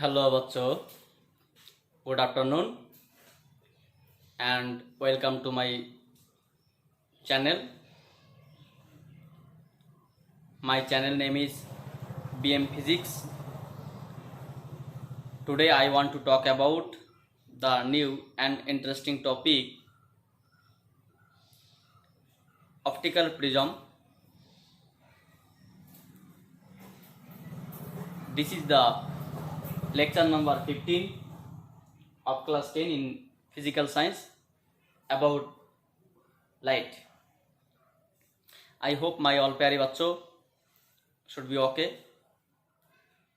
Hello, Bachcho. Good afternoon and welcome to my channel. My channel name is BM Physics. Today I want to talk about the new and interesting topic optical prism. This is the lecture number 15 of class 10 in physical science about light. I hope my all pyare bachcho should be okay.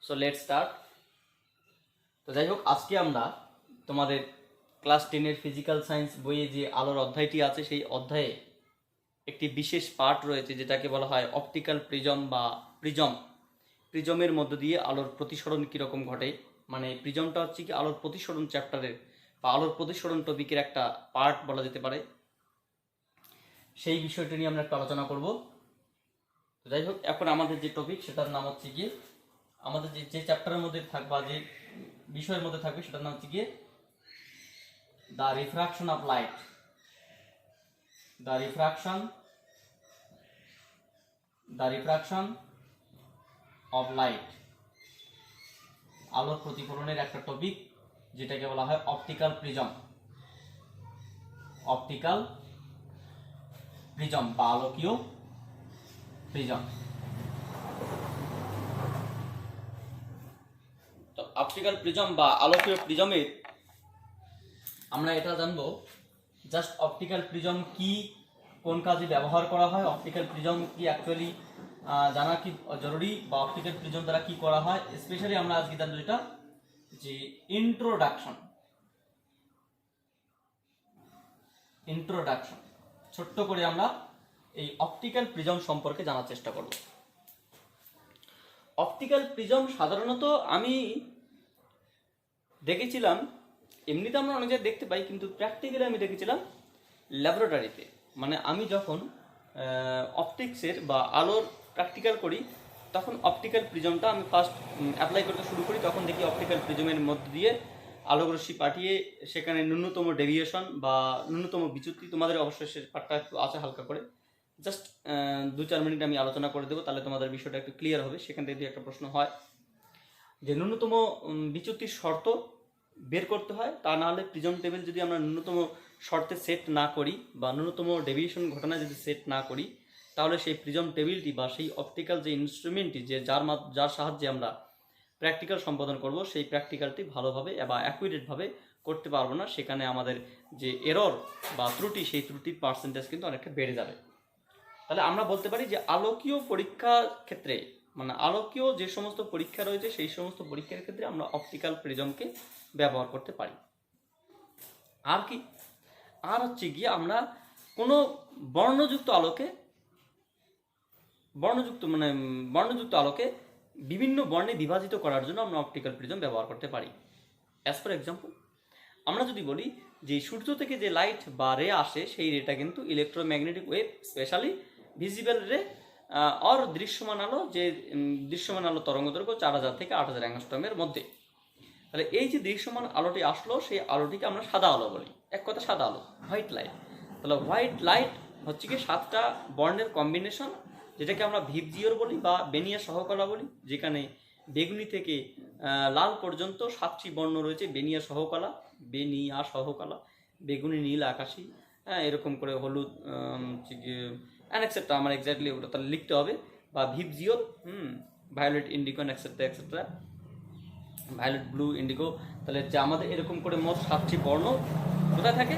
So let's start. তো যাই হোক, আজকে আমরা তোমাদের class 10-এর physical science বইয়ে যে আলোর অধ্যায়টি আছে সেই অধ্যায়ে একটি বিশেষ পার্ট রয়েছে যেটাকে বলা হয় অপটিক্যাল প্রিজম বা প্রিজমের মধ্য দিয়ে আলোর প্রতিসরণ কীরকম ঘটে। মানে প্রিজমটা হচ্ছে কি আলোর প্রতিসরণ চ্যাপ্টারের বা আলোর প্রতিসরণ টপিকের একটা পার্ট বলা যেতে পারে। সেই বিষয়টা নিয়ে আমরা একটু আলোচনা করব। তো যাই হোক, এখন আমাদের যে টপিক সেটার নাম হচ্ছে গিয়ে আমাদের যে চ্যাপ্টারের মধ্যে থাকবে বা যে বিষয়ের মধ্যে থাকবে সেটার নাম হচ্ছে গিয়ে the refraction of light. The refraction of light, আলোর প্রতিফলনের একটা টপিক যেটাকে বলা হয় অপটিক্যাল প্রিজম বা আলোকীয় প্রিজম। তো অপটিক্যাল প্রিজম বা আলোকীয় প্রিজমের আমরা এটা জানবো জাস্ট অপটিক্যাল প্রিজম কি, কোন কাজে ব্যবহার করা হয়, অপটিক্যাল প্রিজম কি অ্যাকচুয়ালি জানা কি জরুরি, বা অপটিক্যাল প্রিজম দ্বারা কি করা হয়। স্পেশালি আমরা আজকে জানবো যেটা যে ইন্ট্রোডাকশন ছোট্ট করে আমরা এই অপটিক্যাল প্রিজম সম্পর্কে জানার চেষ্টা করব। অপটিক্যাল প্রিজম সাধারণত আমি দেখেছিলাম, এমনিতে আমরা অনেক জায়গায় দেখতে পাই, কিন্তু প্র্যাকটিক্যালি আমি দেখেছিলাম ল্যাবরেটরিতে। মানে আমি যখন অপটিক্সের বা আলোর প্র্যাকটিক্যাল করি তখন অপটিক্যাল প্রিজমটা আমি ফার্স্ট অ্যাপ্লাই করতে শুরু করি। তখন দেখি অপটিক্যাল প্রিজমের মধ্যে দিয়ে আলোকরশ্মি পাঠিয়ে সেখানে ন্যূনতম ডেভিয়েশন বা ন্যূনতম বিচ্যুতি, তোমাদের অবশ্যই সে পার্টটা একটু আছে হালকা করে, জাস্ট 2-4 মিনিট আমি আলোচনা করে দেবো, তাহলে তোমাদের বিষয়টা একটু ক্লিয়ার হবে। সেখান থেকে যদি একটা প্রশ্ন হয় যে ন্যূনতম বিচ্যুতির শর্ত বের করতে হয়, তা না হলে প্রিজম টেবিল যদি আমরা ন্যূনতম শর্তে সেট না করি বা ন্যূনতম ডেভিয়েশন ঘটনা যদি সেট না করি, তাহলে সেই প্রিজম টেবিলটি বা সেই অপটিক্যাল যে ইনস্ট্রুমেন্টটি যার সাহায্যে আমরা প্র্যাকটিক্যাল সম্পাদন করব সেই প্র্যাকটিক্যালটি ভালোভাবে বা অ্যাকুরেটভাবে করতে পারবো না। সেখানে আমাদের যে এরর বা ত্রুটি, সেই ত্রুটির পার্সেন্টেজ কিন্তু অনেকটা বেড়ে যাবে। তাহলে আমরা বলতে পারি যে আলোকীয় পরীক্ষার ক্ষেত্রে, মানে আলোকীয় যে সমস্ত পরীক্ষা রয়েছে সেই সমস্ত পরীক্ষার ক্ষেত্রে আমরা অপটিক্যাল প্রিজমকে ব্যবহার করতে পারি। আর কি, আর হচ্ছে গিয়ে আমরা কোনো বর্ণযুক্ত আলোকে বিভিন্ন বর্ণে বিভাজিত করার জন্য আমরা অপটিক্যাল প্রিজম ব্যবহার করতে পারি। অ্যাজ ফর এক্সাম্পল, আমরা যদি বলি যে সূর্য থেকে যে লাইট বা রে আসে সেই রেটা কিন্তু ইলেকট্রোম্যাগনেটিক ওয়েভ, স্পেশালি ভিজিবল রে আর দৃশ্যমান আলো তরঙ্গ দৈর্ঘ্য 4000 থেকে 8000 অ্যাংস্ট্রমের মধ্যে। তাহলে এই যে দৃশ্যমান আলোটি আসলো, সেই আলোটিকে আমরা সাদা আলো বলি, এক কথা সাদা আলো, হোয়াইট লাইট। তাহলে হোয়াইট লাইট হচ্ছে কি 7টা বর্ণের কম্বিনেশন, যেটাকে আমরা ভিপজিওর বলি বা বেনিয়া সহকলা বলি, যেখানে বেগুনি থেকে লাল পর্যন্ত 7টি বর্ণ রয়েছে। বেনিয়া সহকলা, বেগুনি, নীল, আকাশি, এরকম করে হলুদ, অ্যানেক্সেট্রা, আমার এক্স্যাক্টলি ওটা তাহলে লিখতে হবে, বা VIBGYOR, violet, indigo, etcetera, violet, blue, indigo. তাহলে যে আমাদের এরকম করে মোট 7টি বর্ণ কোথায় থাকে,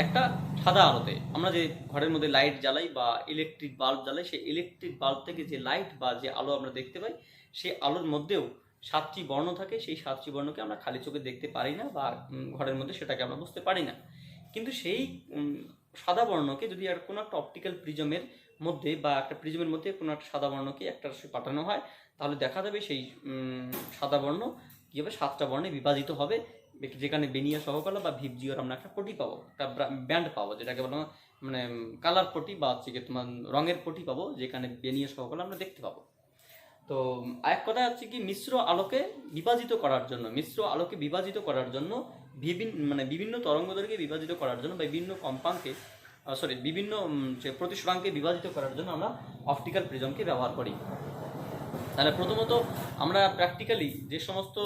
একটা সাদা আলোতে। আমরা যে ঘরের মধ্যে লাইট জ্বালাই বা ইলেকট্রিক বাল্ব জ্বালাই, সেই ইলেকট্রিক বাল্ব থেকে যে লাইট বা যে আলো আমরা দেখতে পাই, সেই আলোর মধ্যেও 7টি বর্ণ থাকে। সেই 7টি বর্ণকে আমরা খালি চোখে দেখতে পারি না বা ঘরের মধ্যে সেটাকে আমরা বুঝতে পারি না। কিন্তু সেই সাদা বর্ণকে যদি আর কোনো একটা অপটিক্যাল প্রিজমের মধ্যে বা একটা প্রিজমের মধ্যে কোনো একটা সাদা বর্ণকে একটা পাঠানো হয়, তাহলে দেখা যাবে সেই সাদা বর্ণ কীভাবে 7টা বর্ণে বিভাজিত হবে, যেখানে বেনিয়া সহকলা বা ভিপজিওর আমরা একটা পটি পাবো, একটা ব্যান্ড পাবো, যেটাকে বলা মানে কালার পটি বা হচ্ছে কি তোমার রঙের পটি পাবো, যেখানে বেনিয়া সহকলা আমরা দেখতে পাবো। তো এক কথা হচ্ছে কি, মিশ্র আলোকে বিভাজিত করার জন্য বিভিন্ন তরঙ্গদৈর্ঘ্যকে বিভাজিত করার জন্য বা বিভিন্ন কম্পাঙ্কে বিভিন্ন যে প্রতিসরাঙ্কে বিভাজিত করার জন্য আমরা অপটিক্যাল প্রিজমকে ব্যবহার করি। তাহলে প্রথমত আমরা প্র্যাকটিক্যালি যে সমস্ত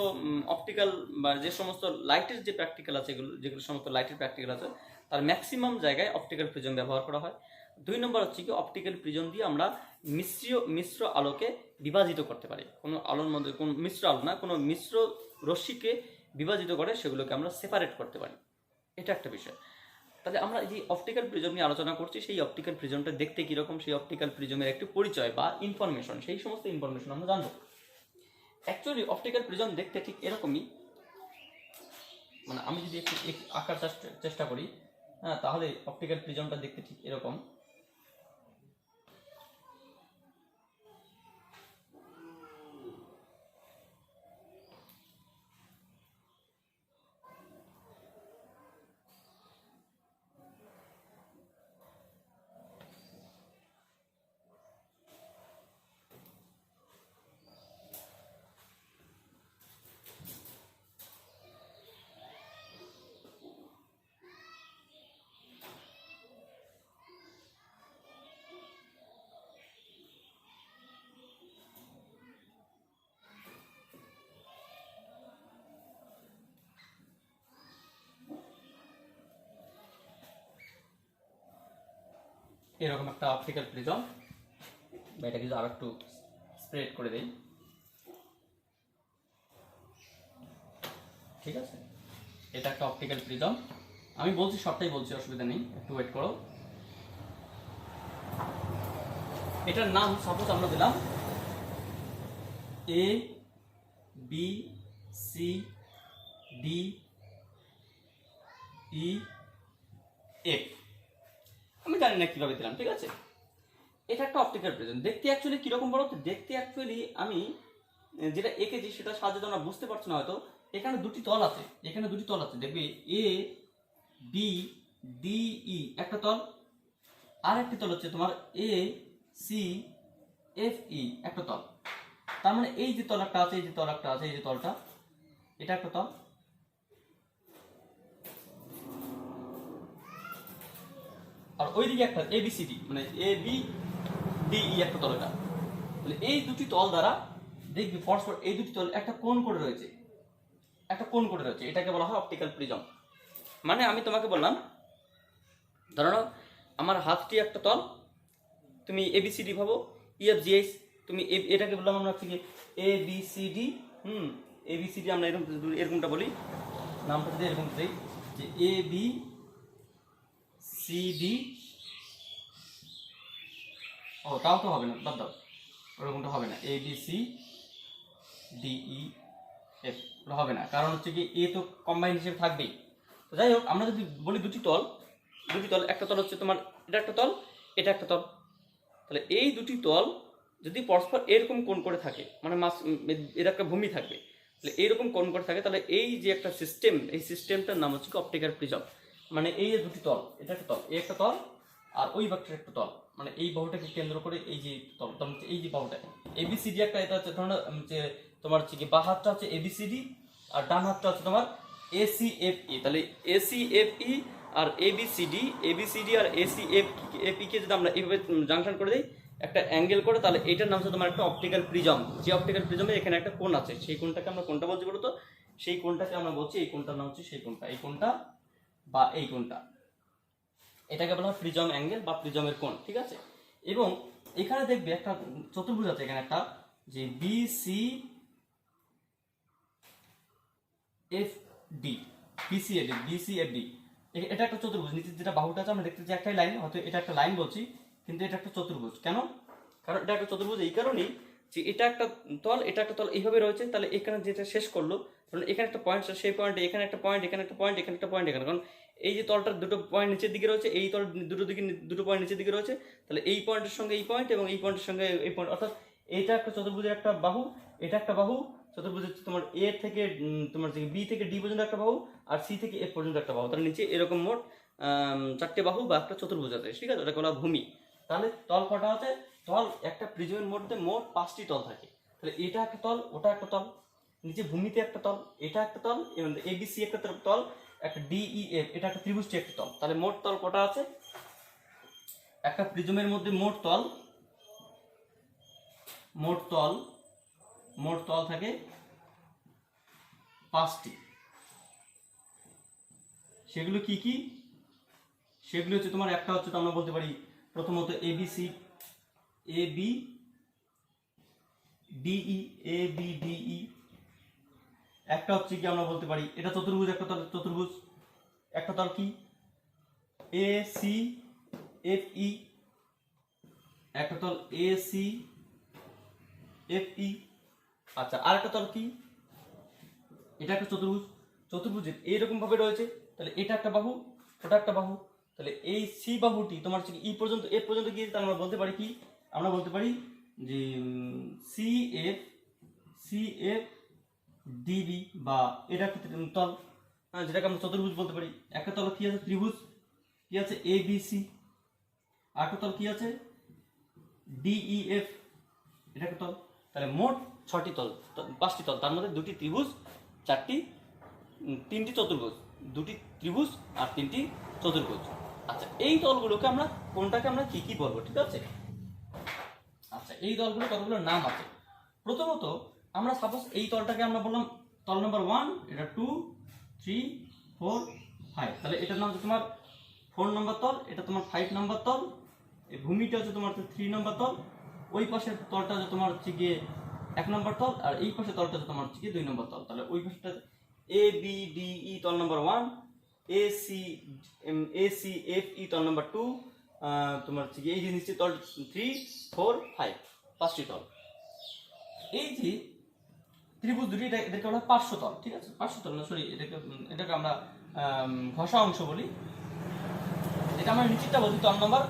অপটিক্যাল বা যে সমস্ত লাইটের যে প্র্যাকটিক্যাল আছে, যেগুলো সমস্ত লাইটের প্র্যাকটিক্যাল আছে, তার ম্যাক্সিমাম জায়গায় অপটিক্যাল প্রিজম ব্যবহার করা হয়। 2 নম্বর হচ্ছে কি, অপটিক্যাল প্রিজম দিয়ে আমরা মিশ্র আলোকে বিভাজিত করতে পারি। কোনো আলোর মধ্যে কোনো মিশ্র আলো না, কোনো মিশ্র রশ্মিকে বিভাজিত করে সেগুলোকে আমরা সেপারেট করতে পারি। এটা একটা বিষয়। তাহলে আমরা যে অপটিক্যাল প্রিজম নিয়ে আলোচনা করছি, সেই অপটিক্যাল প্রিজমটা দেখতে কীরকম, সেই অপটিক্যাল প্রিজমের একটি পরিচয় বা ইনফরমেশন, সেই সমস্ত ইনফরমেশন আমরা জানবো। অ্যাকচুয়ালি অপটিক্যাল প্রিজম দেখতে ঠিক এরকমই, মানে আমি যদি একটু আঁকার চেষ্টা করি, হ্যাঁ, তাহলে অপটিক্যাল প্রিজমটা দেখতে ঠিক এরকম। এরকম একটা অপটিক্যাল প্রিজম, বা এটা কিন্তু আরো একটু স্প্রেড করে দেই, ঠিক আছে। এটা একটা অপটিক্যাল প্রিজম, আমি বলছি সবটাই বলছি, অসুবিধা নেই, একটু ওয়েট করো। এটার নাম সাপোজ আমরা দিলাম A B C D E F, আমি জানি না কিভাবে দিলাম, ঠিক আছে। এটা একটা অপটিক্যাল প্রিজম। দেখতে অ্যাকচুয়ালি কিরকম বলো তো, দেখতে অ্যাকচুয়ালি আমি যেটা এঁকেছি সেটা সাহায্যে তোমরা বুঝতে পারছো না হয়তো। এখানে দুটি তল আছে, দেখবে এ বি ডি ই একটা তল, আর একটি তল হচ্ছে তোমার এ সি এফ ই একটা তল। তার মানে এই যে তল একটা আছে, এই যে তলটা, এটা একটা তল, আর ওইদিকে একটা এবিসিডি মানে এ বি ডি ই একটা তল। এটা তাহলে এই দুটি তল দ্বারা দেখবি পরস্পর এই দুটি তল একটা কোণ করে রয়েছে, এটাকে বলা হয় অপটিক্যাল প্রিজম। মানে আমি তোমাকে বললাম, ধরো আমার হাতটি একটা তল, তুমি এবিসিডি ভাবো, ইএফজিএইচ, তুমি এটাকে বললাম আমরা হচ্ছে কি এবিসিডি, এবিসিডি আমরা এরকমটা বলি, নামটা যদি এরকম দিই যে এ বি সি ডি, ও তাও তো হবে না, বাদ দাও, ওরকমটা হবে না, A B C D E F হবে না, কারণ হচ্ছে কি এ তো কম্বাইন্ড হিসেবে থাকবেই। তো যাই হোক, আমরা যদি বলি দুটি তল, একটা তল হচ্ছে তোমার এটা একটা তল, এটা একটা তল, তাহলে এই দুটি তল যদি পরস্পর এরকম কোণ করে থাকে, মানে এর একটা ভূমি থাকবে, তাহলে এইরকম কোণ করে থাকে, তাহলে এই যে একটা সিস্টেম, এই সিস্টেমটার নাম হচ্ছে অপটিক্যাল প্রিজম। মানে এই যে দুটি তল, এটা একটা তল, এই একটা তল, আর ওই বাক্সের একটা তল, মানে এই বাহুটাকে কেন্দ্র করে এই যে তল, এই যে বাহুটা এবিসিডি একটা, এটা হচ্ছে ধরো যে তোমার হচ্ছে কি বাঁ হাতটা হচ্ছে এবিসিডি আর ডান হাতটা হচ্ছে তোমার এসিএফই। তাহলে এসিএফই আর এবিসিডি আর এসিএফই কে যদি আমরা এইভাবে জাংশন করে দিই একটা অ্যাঙ্গেল করে, তাহলে এটার নাম হচ্ছে তোমার একটা অপটিক্যাল প্রিজম। যে অপটিক্যাল প্রিজমে এখানে একটা কোণ আছে, সেই কোণটাকে আমরা কোনটা বলছি বলতো, সেই কোণটাকে আমরা বলছি, এই কোণটার নাম হচ্ছে সেই কোণটা, এই কোণটা বা এই কোণটা, এটাকে বলা হয় প্রিজম অ্যাঙ্গেল বা প্রিজমের কোণ, ঠিক আছে। এবং এখানে দেখবে একটা চতুর্ভুজ আছে, এখানে একটা যে বিসি এফ ডি, বিসিএফডি, এটা একটা চতুর্ভুজ। নিচে যেটা বাহুটা আছে আমরা দেখতে পাচ্ছি একটাই লাইন, হয়তো এটা একটা লাইন বলছি, কিন্তু এটা একটা চতুর্ভুজ। কেন? কারণ এটা একটা চতুর্ভুজ এই কারণেই যে এটা একটা তল, এটা একটা তল এইভাবে রয়েছে, তাহলে এখানে যেটা শেষ করলো, কারণ এখানে একটা পয়েন্ট, সেই পয়েন্টে এখানে একটা পয়েন্ট, এখানে একটা পয়েন্ট, এখানে একটা পয়েন্ট, এখানে, কারণ এই যে তলটার দুটো পয়েন্ট নিচের দিকে রয়েছে, এই তল দুটো পয়েন্ট নিচের দিকে রয়েছে, তাহলে এই পয়েন্টের সঙ্গে এই পয়েন্ট এবং এই পয়েন্টের সঙ্গে এই পয়েন্ট, অর্থাৎ এটা একটা চতুর্ভুজের একটা বাহু, এটা একটা বাহু, চতুর্ভুজ তোমার এ থেকে তোমার বি থেকে ডি পর্যন্ত একটা বাহু, আর সি থেকে এফ পর্যন্ত একটা বাহু, তাহলে নিচে এরকম মোট 4টে বাহু বা একটা চতুর্ভুজ আছে, ঠিক আছে, ওটা বলা ভূমি। তাহলে তল কটা আছে? তল একটা প্রিজমের মধ্যে মোট 5টি তল থাকে। তাহলে এটা একটা তল, ওটা একটা তল, নিচে ভূমিতে একটা তল, এটা একটা তল, এবং এবিসি একটা তল, একটা ডিইএফ এটা একটা ত্রিভুজটি একটা তল। তাহলে মোট তল কটা আছে? একটা প্রিজমের মধ্যে মোট তল থাকে 5টি। সেগুলো কি কি? সেগুলো হচ্ছে তোমার, একটা হচ্ছে তো আমরা বলতে পারি প্রথমত এবিসি, এবি ডিই, ABDE। একটা হচ্ছে কি আমরা বলতে পারি এটা চতুর্ভুজ, একটা তল চতুর্ভুজ, একটা তল কি ACFE, একটা তল ACFE। আচ্ছা, আর একটা তল কি? এটা একটা চতুর্ভুজের এইরকম ভাবে রয়েছে। তাহলে এটা একটা বাহু, ওটা একটা বাহু। তাহলে এই সি বাহুটি তোমার হচ্ছে ই পর্যন্ত, এ পর্যন্ত গিয়ে তাহলে আমরা বলতে পারি কি? আমরা বলতে পারি যে CF ডিবি, বা এটা একটা তল, যেটাকে আমরা চতুর্ভুজ বলতে পারি। একটা তল কি আছে? ত্রিভুজ, কি আছে? ABC। আর একটা তল কি আছে? DEF, এটা একটা তল। তাহলে মোট 6টি তল, 5টি তল, তার মধ্যে 2টি ত্রিভুজ, 3টি চতুর্ভুজ, 2টি ত্রিভুজ আর 3টি চতুর্ভুজ। আচ্ছা, এই তলগুলোকে আমরা কোনটাকে আমরা কি কি বলবো? ঠিক আছে। আচ্ছা, এই তলগুলো কতগুলো নাম আছে। প্রথমত আমরা সাপোজ এই তলটাকে আমরা বললাম তল নম্বর 1, এটা 2, 3, 4, 5। তাহলে এটার নাম হচ্ছে তোমার 4 নম্বর তল, এটা তোমার 5 নম্বর তল, এই ভূমিটা হচ্ছে তোমার 3 নম্বর তল, ওই পাশের তলটা হচ্ছে তোমার হচ্ছে গিয়ে 1 নম্বর তল, আর এই পাশের তলটা হচ্ছে তোমার হচ্ছে গিয়ে 2 নম্বর তল। তাহলে ওই পাশেটা ABDE তল নম্বর 1, ACFE তল নম্বর 2, তোমার হচ্ছে গিয়ে এই যে নিচে তল 3, 4, 5, 5টি তল। এই যে ত্রিভুজ দুটি, এটাকে বলা হয় পার্শ্বতল। ঠিক আছে, পার্শ্বতল না, সরি, এটাকে আমরা ঘষা অংশ বলি। এটা আমরা নিচেরটা বলছি তল নম্বর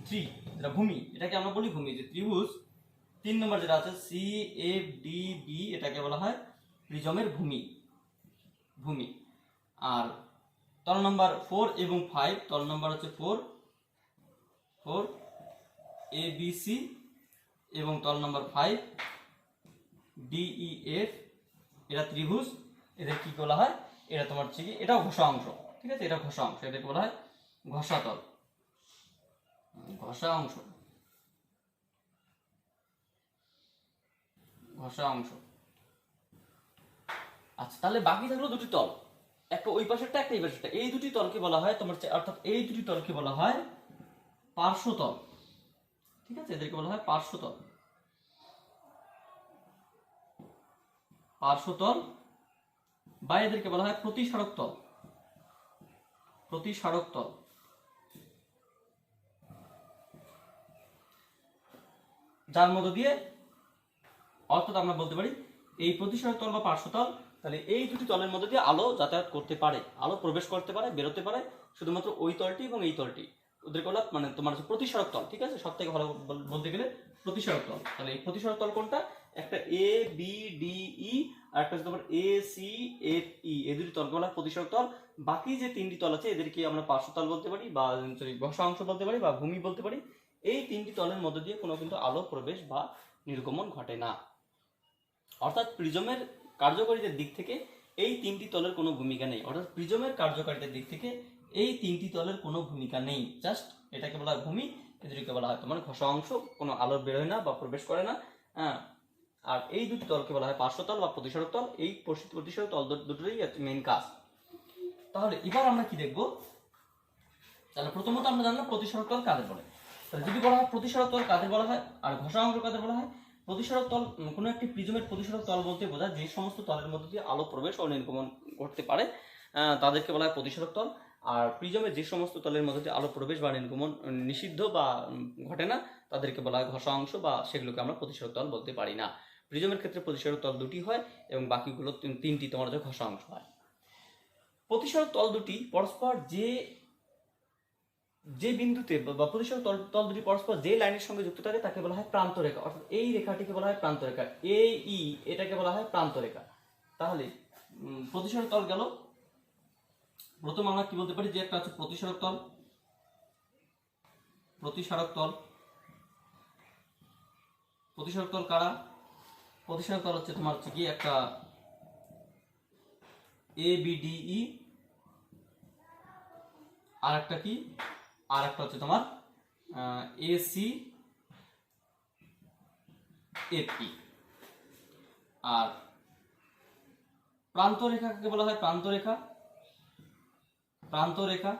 3, যেটা ভূমি, এটাকে আমরা বলি ভূমি। যে ত্রিভুজ 3 নম্বর যেটা আছে CFDB, এটাকে বলা হয় প্রিজমের ভূমি। আর তল নম্বর 4 এবং 5, তল নম্বর হচ্ছে 4 ABC, এবং তল নম্বর 5 DEF, এটা ত্রিভুজ। এদের কি বলা হয়? এটা তোমার হচ্ছে কি, এটাও ঘষা অংশ। ঠিক আছে, এটা ঘষা অংশ, এটাকে বলা হয় ঘষা তল, ঘষা অংশ। আচ্ছা, তাহলে বাকি থাকলো 2টি তল, একটা ওই পাশেরটা, একটা এই পাশেরটা। এই 2টি তলকে বলা হয় তোমার, অর্থাৎ এই 2টি তলকে বলা হয় পার্শ্বতল। ঠিক আছে, এদেরকে বলা হয় পার্শ্বতল, বা এদেরকে বলা হয় প্রতিসারক তল। যার মধ্য দিয়ে, অর্থাৎ আমরা বলতে পারি এই প্রতিসারক তল বা পার্শ্বতল, তাহলে এই 2টি তলের মধ্যে দিয়ে আলো যাতায়াত করতে পারে, আলো প্রবেশ করতে পারে, বেরোতে পারে, শুধুমাত্র ওই তলটি এবং এই তলটি। ওদেরকে বলা মানে তোমার হচ্ছে প্রতিসারক তল। ঠিক আছে, সব থেকে ভালো বলতে গেলে প্রতিসারক তল। তাহলে এই প্রতিসারক তল কোনটা? একটা ABDE, আর একটা হচ্ছে তোমার ACFE, এই 2টি তলকে বলা হয় প্রতিসারক তল। বাকি যে 3টি তল আছে এদেরকে আমরা পার্শ্বতল বলতে পারি, বা ঘষা অংশ বলতে পারি, বা ভূমি বলতে পারি। এই 3টি তলের মধ্যে দিয়ে কোনো কিন্তু আলো প্রবেশ বা নির্গমন ঘটে না। অর্থাৎ প্রিজমের কার্যকারিতার দিক থেকে এই 3টি তলের কোনো ভূমিকা নেই। অর্থাৎ প্রিজমের কার্যকারিতার দিক থেকে এই 3টি তলের কোনো ভূমিকা নেই। জাস্ট এটাকে বলা হয় ভূমি, এদেরকে বলা হয় তোমার ঘষা অংশ, কোনো আলো বেরোয় না বা প্রবেশ করে না। হ্যাঁ, আর এই 2টি তলকে বলা হয় পার্শ্বতল বা প্রতিসারক তল। এই প্রতিসারক তল দুটোরই মেইন কাজ। তাহলে এবার আমরা কি দেখব? তাহলে প্রথমত আমরা জানলাম প্রতিসারক তল কাদের বলে। তাহলে যদি বলা হয় প্রতিসারক তল কাদের বলা হয় আর ঘষা অংশ কাদের বলা হয়। প্রতিসারক তল, কোনো একটি প্রিজমের প্রতিসারক তল বলতে বোঝায় যে সমস্ত তলের মধ্যে দিয়ে আলো প্রবেশ ও নির্গমন করতে পারে, তাদেরকে বলা হয় প্রতিসারক তল। আর প্রিজমের যে সমস্ত তলের মধ্যে দিয়ে আলো প্রবেশ বা নির্গমন নিষিদ্ধ বা ঘটে না, তাদেরকে বলা হয় ঘষা অংশ, বা সেগুলোকে আমরা প্রতিসারক তল বলতে পারি না। প্রিজমের ক্ষেত্রে প্রতিসারক তল 2টি হয় এবং বাকিগুলো 3টি তোমার হচ্ছে ঘষা অংশ হয়। প্রতিসারক তল দুটি পরস্পর যে বিন্দুতে বা প্রতিসারক তল দুটি পরস্পর যে লাইনের সঙ্গে যুক্ত থাকে তাকে বলা হয় প্রান্ত রেখা। অর্থাৎ এই রেখাটিকে বলা হয় প্রান্ত রেখা, AE, এটাকে বলা হয় প্রান্ত রেখা। তাহলে প্রতিসারক তল গেল। প্রথম আমরা কি বলতে পারি যে একটা আছে প্রতিসারক তল। প্রতিসারক তল কারা? প্রতিসরক তল হচ্ছে তোমার হচ্ছে কি একটা ABDE, আর একটা কি, আর একটা হচ্ছে তোমার ACFE। আর প্রান্ত রেখা কাকে বলা হয়? প্রান্ত রেখা, প্রান্ত রেখা,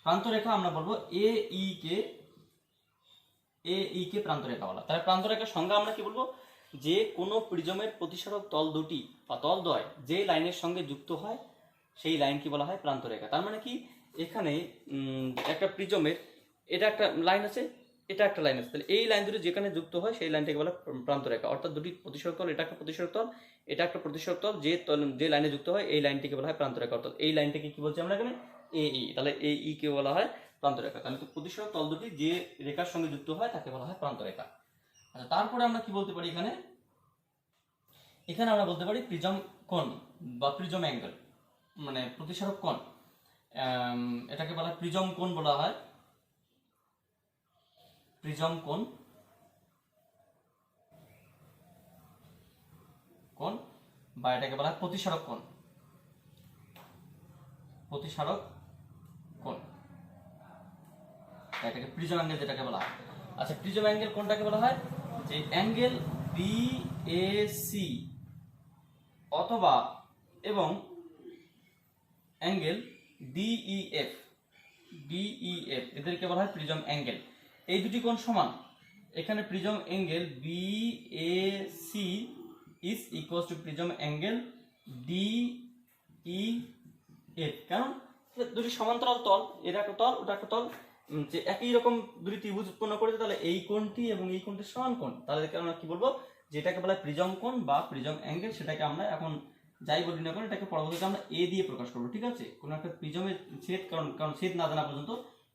প্রান্ত রেখা আমরা বলবো AE কে প্রান্ত রেখা বলা। তাহলে প্রান্ত রেখার সংজ্ঞা আমরা কি বলবো? যে কোনো প্রিজমের প্রতিসরক তল দুটি বা তল দ্বয় যে লাইনের সঙ্গে যুক্ত হয় সেই লাইন কি বলা হয়? প্রান্ত রেখা। তার মানে কি, এখানে একটা প্রিজমের এটা একটা লাইন আছে, এটা একটা লাইন আছে, তাহলে এই লাইন দুটো যেখানে যুক্ত হয় সেই লাইনটাকে বলা প্রান্ত রেখা। অর্থাৎ দুটি প্রতিসরক তল, এটা একটা প্রতিসরক তল, এটা একটা প্রতিসরক তল, যে লাইনে যুক্ত হয় এই লাইনটিকে বলা হয় প্রান্ত রেখা। অর্থাৎ এই লাইনটাকে কি বলছি আমরা এখানে? AE। তাহলে AE কে বলা হয় প্রান্ত রেখা। তাহলে তো প্রতিসরক তল দুটি যে রেখার সঙ্গে যুক্ত হয় তাকে বলা হয় প্রান্ত রেখা। আচ্ছা, তারপরে আমরা কি বলতে পারি এখানে? এখানে আমরা বলতে পারি প্রিজম কোণ বা প্রিজম অ্যাঙ্গেল, মানে প্রতিসরক কোণ, এটাকে বলা হয় প্রিজম কোণ বলা হয়, প্রিজম কোণ, কোণ, বা এটাকে বলা হয় প্রতিসরক কোণ, প্রতিসরক কোণ, এটাকে প্রিজম অ্যাঙ্গেল যেটাকে বলা হয়। আচ্ছা, প্রিজম অ্যাঙ্গেল কোনটাকে বলা হয়? যে অ্যাঙ্গেল BAC অথবা এবং অ্যাঙ্গেল DEF এদেরকে বলা হয় প্রিজম অ্যাঙ্গেল। এই দুটি কোণ সমান। এখানে prism angle BAC is equal to prism angle DEF। কারণ দুটি সমান্তরাল তল, এটা একটা তল, ওটা একটা তল, যে একই রকম দুটি ত্রিভুজ উৎপন্ন করেছে, তাহলে এই কোণটি এবং এই কোণটি সমান কোণ। তাহলে আমরা কি বলবো? যেটাকে বলা হয় প্রিজম কোণ বা প্রিজম অ্যাঙ্গেল। সেটাকে আমরা এখন যাই বলি না কেন, এটাকে পরবর্তীতে আমরা A দিয়ে প্রকাশ করবো। ঠিক আছে, কোনো একটা প্রিজমের ছেদ, কারণ ছেদ না জানা পর্যন্ত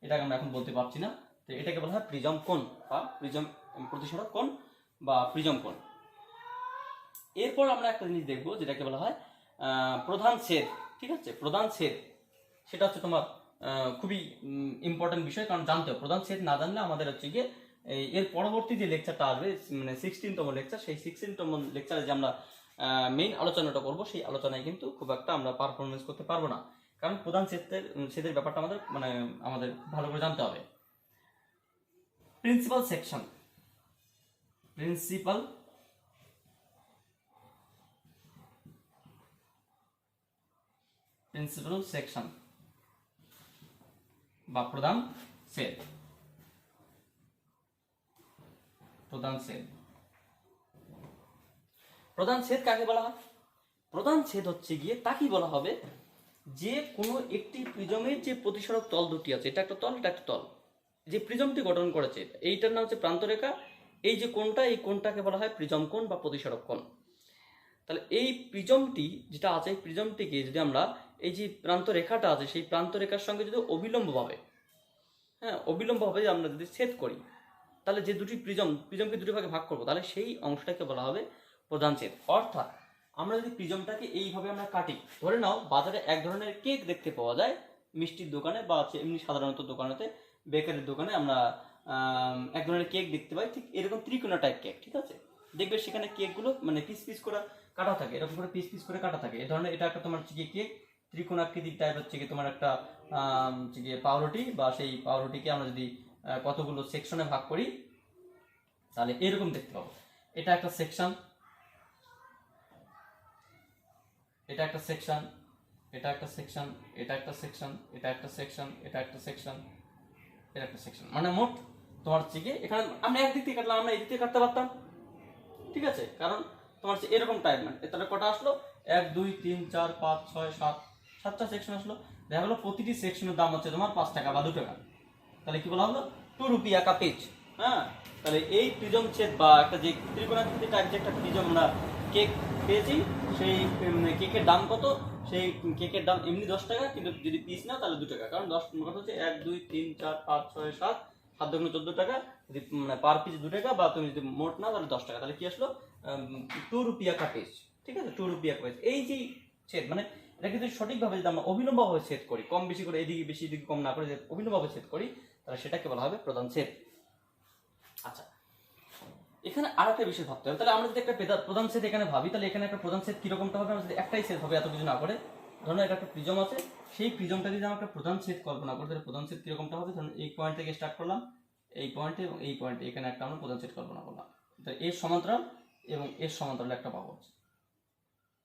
এটাকে আমরা এখন বলতে পারছি না। তো এটাকে বলা হয় প্রিজম কোণ বা প্রিজম প্রতিসরক কোণ বা প্রিজম কোণ। এরপর আমরা একটা জিনিস দেখবো যেটাকে বলা হয় প্রধান ছেদ। ঠিক আছে, প্রধান ছেদ সেটা হচ্ছে তোমার খুবই ইম্পর্টেন্ট বিষয়, কারণ জানতে হবে। প্রধান ছেদ না জানলে আমাদের হচ্ছে গিয়ে এর পরবর্তী যে লেকচারটা আসবে, মানে 16তম লেকচার, সেই 16তম লেকচারে যে আমরা মেইন আলোচনাটা করবো, সেই আলোচনায় কিন্তু খুব একটা আমরা পারফরমেন্স করতে পারবো না, কারণ প্রধান ছেদের ব্যাপারটা আমাদের ভালো করে জানতে হবে। প্রিন্সিপাল সেকশন, প্রিন্সিপাল সেকশন বা প্রধান ছেদ, প্রধান ছেদ। প্রধান ছেদ কাকে বলা হয়? প্রধান ছেদ হচ্ছে গিয়ে তাকেই বলা হবে যে কোনো একটি প্রিজমের যে প্রতিসরক তল দুটি আছে, এটা একটা তল, এটা একটা তল, যে প্রিজমটি গঠন করেছে, এইটার নাম হচ্ছে প্রান্তরেখা। এই যে কোণটা, এই কোণটাকে বলা হয় প্রিজম কোণ বা প্রতিসরক কোণ। তাহলে এই প্রিজমটি যেটা আছে, এই প্রিজমটিকে যদি আমরা এই যে প্রান্ত রেখাটা আছে, সেই প্রান্ত রেখার সঙ্গে যদি অবিলম্বভাবে, অবিলম্বভাবে আমরা যদি ছেদ করি, তাহলে যে দুটি প্রিজমকে দুটি ভাগে ভাগ করবো, তাহলে সেই অংশটাকে বলা হবে প্রধান ছেদ। অর্থাৎ আমরা যদি প্রিজমটাকে এইভাবে আমরা কাটি, ধরে নাও বাজারে এক ধরনের কেক দেখতে পাওয়া যায় মিষ্টির দোকানে বা এমনি সাধারণত দোকানেতে, বেকারির দোকানে আমরা এক ধরনের কেক দেখতে পাই, ঠিক এরকম ত্রিকোণা টাইপ কেক। ঠিক আছে, দেখবে সেখানে কেকগুলো মানে পিস পিস করে কাটা থাকে, এরকম করে পিস পিস করে কাটা থাকে। এই ধরনের এটা একটা তোমার হচ্ছে গিয়ে কেক, ত্রিকোণাকৃতির টাইপ হচ্ছে গিয়ে তোমার একটা হচ্ছে গিয়ে পাউরুটি, বা সেই পাউরুটিকে আমরা যদি কতগুলো সেকশনে ভাগ করি, তাহলে এরকম দেখতে পাবো। এটা একটা সেকশন, এটা একটা সেকশন, এটা একটা সেকশন, এটা একটা সেকশন, এটা একটা সেকশন, এটা একটা সেকশন, এটা একটা সেকশন। মানে মোট তোমার হচ্ছে গিয়ে এখানে আমরা একদিক থেকে কাটলাম, আমরা এই দিক থেকে কাটতে পারতাম। ঠিক আছে, কারণ তোমার হচ্ছে এরকম টাইপ না। তাহলে কটা আসলো? 1 2 3 4 5 6 7, 7টা সেকশন আসলো। দেখা গেলো প্রতিটি সেকশনের দাম হচ্ছে তোমার 5 টাকা বা 2 টাকা। তাহলে কি বলা হলো? 2 রুপিয়া কা পেজ। হ্যাঁ, তাহলে এই প্রিজম ছেদ বা একটা যে ত্রিকোণাকৃতি টাইপ যে একটা প্রিজম আমরা কেক পেয়েছি, সেই কেকের দাম কত? সেই কেকের দাম এমনি 10 টাকা, কিন্তু যদি পিস নাও তাহলে 2 টাকা। কারণ 10 কথা হচ্ছে 1 2 3 4 5 6 7, 7 দুগুণে 14 টাকা, যদি মানে পার পিস 2 টাকা, বা তুমি যদি মোট নাও তাহলে 10 টাকা। তাহলে কি আসলো? 2 রুপিয়া কা পেজ। ঠিক আছে, 2 রুপিয়া কা পেজ। এই যে ছেদ, মানে এটা কিন্তু সঠিকভাবে যদি আমরা অবিলম্বভাবে ছেদ করি, কম বেশি করে এদিকে বেশি এদিকে কম না করে অবিলম্বভাবে ছেদ করি, তাহলে সেটাকে বলা হবে প্রধান ছেদ। আচ্ছা, এখানে আর একটা বিষয় ভাবতে হবে। তাহলে আমরা যদি একটা প্রধান সেট এখানে ভাবি, তাহলে এখানে একটা প্রধান সেট কিরকমটা হবে? আমরা যদি একটাই সেট হবে এত কিছু না করে, ধরুন এটা একটা প্রিজম আছে, সেই প্রিজমটা যদি আমরা একটা প্রধান সেট কল্পনা করি, তাহলে প্রধান সেট কিরকমটা হবে? ধরুন এই পয়েন্ট থেকে স্টার্ট করলাম, এই পয়েন্টে এবং এই পয়েন্টে এখানে একটা আমরা প্রধান সেট কল্পনা করলাম, তাহলে এর সমান্তরাল এবং এর সমান্তরাল একটা পাবো।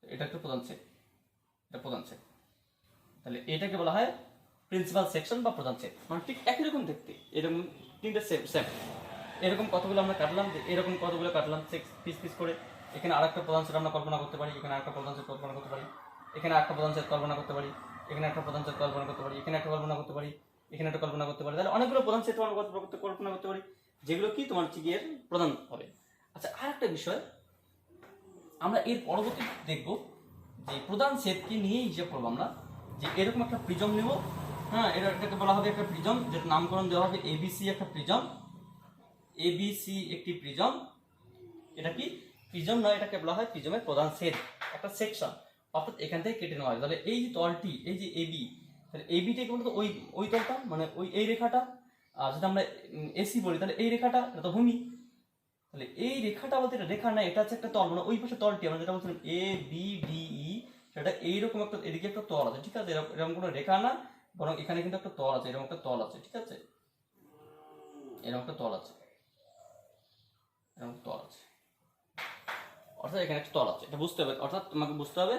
এটা একটা প্রধান সেট, এটা প্রধান সেট। তাহলে এটাকে বলা হয় প্রিন্সিপাল সেকশন বা প্রধান সেট। মানে ঠিক একই রকম দেখতে, এরকম তিনটে সেম সেম। এরকম কতগুলো আমরা কাটলাম, যে এরকম কতগুলো কাটলাম পিস পিস করে। এখানে আরেকটা প্রধান সেট আমরা কল্পনা করতে পারি, এখানে আরেকটা প্রধান সেট কল্পনা করতে পারি, এখানে একটা প্রধান সেট কল্পনা করতে পারি, এখানে একটা প্রধান সেট কল্পনা করতে পারি, এখানে একটা কল্পনা করতে পারি, এখানে একটা কল্পনা করতে পারি। তাহলে অনেকগুলো প্রধান সেট আমরা কল্পনা করতে পারি, যেগুলো কি তোমার হচ্ছে গিয়ে প্রধান হবে। আচ্ছা, আর একটা বিষয় আমরা এর পরবর্তী দেখব, যে প্রধান সেটকে নিয়ে হিসাব করবো আমরা, যে এরকম একটা প্রিজম নেব। হ্যাঁ, এটাকে বলা হবে একটা প্রিজম, যেটা নামকরণ দেওয়া হবে এবিসি একটা প্রিজম, এবিসি একটি প্রিজম। এটা কি প্রিজম নয়, এটাকে বলা হয় প্রিজমের প্রধান সেট, একটা সেকশন। অর্থাৎ এখান থেকে কেটে নেওয়া হয়। তাহলে এই যে তলটি, এই যে এবি, তাহলে এবিটাকে বলতে ওই ওই তলটা, মানে ওই এই রেখাটা। আর যদি আমরা এসি বলি, তাহলে এই রেখাটা, এটা তো ভূমি। তাহলে এই রেখাটা বলতে এটা রেখা না, এটা হচ্ছে একটা তল, মানে ওই পাশে তলটি আমরা যেটা বলছিলাম এ বি ডি ই, সেটা এইরকম একটা, এদিকে একটা তল আছে, ঠিক আছে? এরকম কোনো রেখা না, বরং এখানে কিন্তু একটা তল আছে, এরকম একটা তল আছে, ঠিক আছে? এরকম একটা তল আছে, এরকম তল আছে, অর্থাৎ এখানে একটা তল আছে, এটা বুঝতে হবে। অর্থাৎ তোমাকে বুঝতে হবে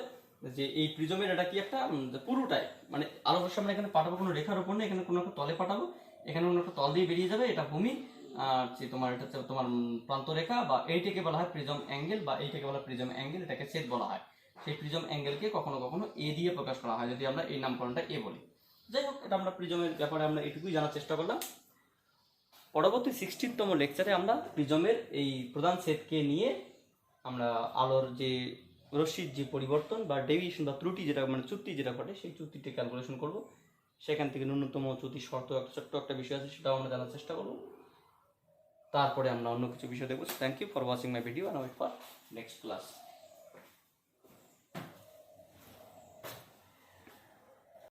যে এই প্রিজমের এটা কি একটা পুরোটাই, মানে আলোর সামনে এখানে পাঠাবো কোনো রেখার উপর না, এখানে কোনো একটা তলে পাঠাবো, এখানে কোনো একটা তল দিয়ে বেরিয়ে যাবে, এটা ভূমি। আর যে তোমার এটা হচ্ছে তোমার প্রান্ত রেখা, বা এইটাকে বলা হয় প্রিজম অ্যাঙ্গেল, বা এইটাকে বলা হয় প্রিজম অ্যাঙ্গেল, এটাকে ছেদ বলা হয়। সেই প্রিজম অ্যাঙ্গেলকে কখনো কখনো এ দিয়ে প্রকাশ করা হয়, যদি আমরা এই নামকরণটা এ বলি। যাই হোক, এটা আমরা প্রিজমের ব্যাপারে আমরা এটুকুই জানার চেষ্টা করলাম। পরবর্তী 16তম লেকচারে আমরা প্রিজমের এই প্রধান সেটকে নিয়ে আমরা আলোর যে রশ্মির যে পরিবর্তন বা ডেভিয়েশন বা ত্রুটি যেটা, মানে চ্যুতি যেটা ঘটে, সেই চ্যুতিটি ক্যালকুলেশন করব। সেখান থেকে ন্যূনতম চ্যুতি শর্ত একটা ছোট্ট একটা বিষয় আছে, সেটাও আমরা জানার চেষ্টা করব। তারপরে আমরা অন্য কিছু বিষয় দেখব। Thank you for watching my video, and wait for next class.